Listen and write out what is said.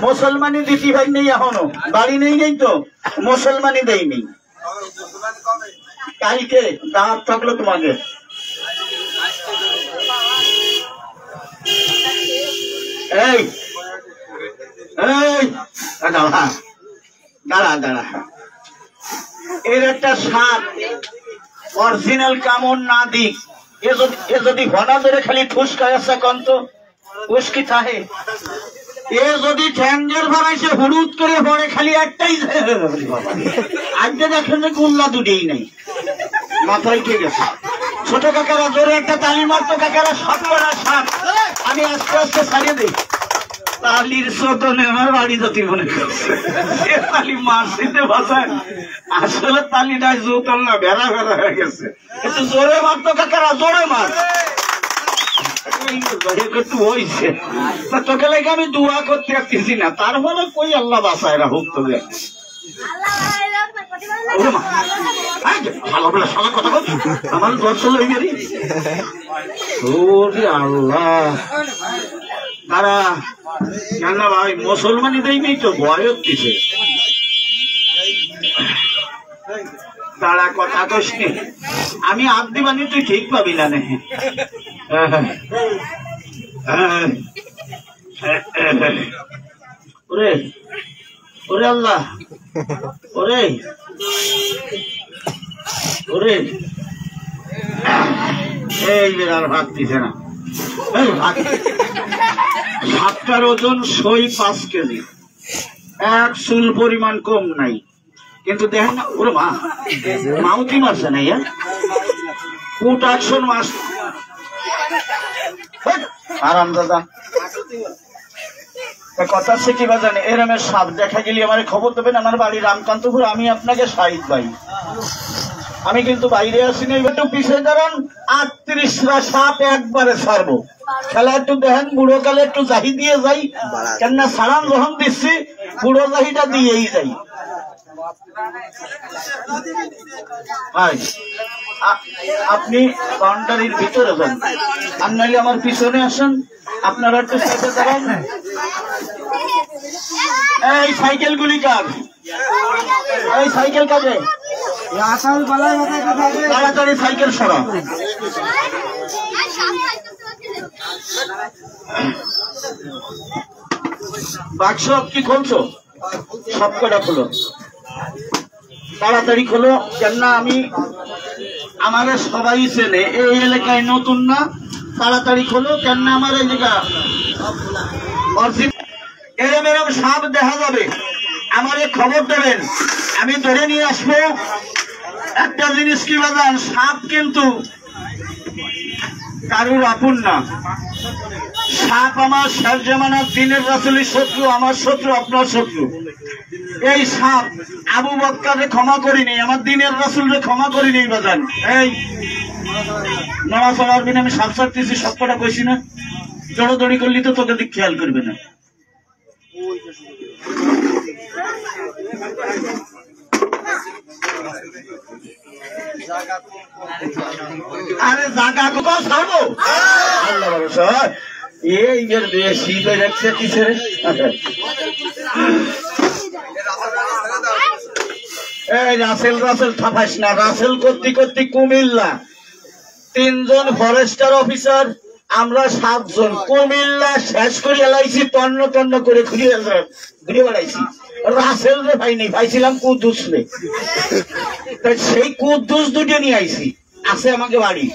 মুসলমানি দিতি ভাই নেই এখনো, বাড়ি নেই নেই তো মুসলমানি দেয়নি। কালকে দাঁত থাকলো তোমাকে। এই দাঁড়া দাঁড়া, এর একটা সাপ অরিজিনাল কামড় না দিক, এ যদি ঘনা ধরে খালি ঠুসকায় আছে কন্ত উস্কি থাহে, এ যদি ঠ্যাঙ্গের ভাড়াইছে হলুদ করে পড়ে খালি একটাই আজকে দেখেন যে গুল্লা দুটেই নাই, মাথায় ঠিক আছে। ছোট কাকারা জোরে একটা তালি মারতো, কাকারা সব করা সাপ। আমি আস্তে আস্তে ছাড়িয়ে দিই, তালির শোধনে আমার বাড়ি যদি মনে করছে তালি মারছিতে বাঁচায়, আসলে তালিটা জোতাল না, ভেড়া ভেড়া হয়ে গেছে। একটু জোরে মারতো কাকারা, জোরে মার। তোকে লাগে আমি দোয়া করতে পারতেছি না, তারপরে কই আল্লাহ বাঁচায় রাখুক তোকে। ভালো বলে সবাই কথা বলছি, আমার দর্শন হয়ে গেলি আল্লাহ। তারা কেন ভাই মুসলমানি দেয়নি তো ভয় হচ্ছে, তারা কথা কস নি, আমি হাত দিবানি তুই ঠিক পাবি না। ওরে ওরে আল্লাহ, ওরে ওরে এই আর ভাত দিছে না। সাপটার ওজন 5 কেজি, 1 চুল পরিমাণ কম নাই, কিন্তু দেখেন না ওরে মা মাউতি মারছে না, কুট অ্যাকশন মাস আরাম দাদা। কথা হচ্ছে কি বা জানে, এরমের সাপ দেখা গেলে আমার খবর দেবেন, আমার বাড়ি রামকান্তপুর, আমি আপনাকে শাহিদ ভাই, আমি কিন্তু বাইরে আসিনি। একটু পিছিয়ে দাঁড়ান, 38টা সাপ একবারে ছাড়বো। খেলা একটু দেখেন, বুড়ো কালে একটু জাহি দিয়ে যাই, কেননা সালাম যখন দিচ্ছি বুড়ো জাহিটা দিয়েই যাই। আপনি বাউন্ডারির ভিতরে যান, আর নাহলে আমার পিছনে আসেন, আপনারা একটু সাইডে দাঁড়ান। এই সাইকেল গুলি কার? এই সাইকেল কাজে তাড়াতাড়ি সাইকেল সরা। বাক্স কি খুলছো? সব কটা খোলো, তাড়াতাড়ি খোলো, কেননা আমি আমার সবাই চেনে, এই এলাকায় নতুন না, তাড়াতাড়ি খোলো, কেননা আমার এই জায়গা এরম এরম সাপ দেখা যাবে, আমারে খবর দেবেন, আমি ধরে নিয়ে আসবো। একটা জিনিস কি বাজান, সাপ কিন্তু কারুর আপন না। সাপ আমার শেষ জামানার দিনের রাসূলের শত্রু, আমার শত্রু, আপনার শত্রু। এই সাপ আবু বকরকে ক্ষমা করিনি, আমার দিনের রাসূলকে ক্ষমা করিনি বাজান। এই নড়াচড়ার বিনা আমি সাপ ছাড়তেছি, সব কটা কইছি না, জড়োদড়ি করলি তো তোকে দিক খেয়াল করবে না। আরে জায়গা কোথাও ছাড়বো, আল্লাহ ভরসা। এই শীত হয়ে যাচ্ছে কিসের? এই রাসেল রাসেল থাপাস না, রাসেল করতে করতে কুমিল্লা 3 জন ফরেস্টার অফিসার, আমরা 7 জন কুমিল্লা শেষ করে এলাইছি, তন্ন তন্ন করে ঘুরে বেড়াইছি। রাসেল রে ভাই নেই, পাইছিলাম কুদ্দুস রে, সেই কুদ্দুস দুটো নিয়ে আইছি, আছে আমাকে বাড়ি।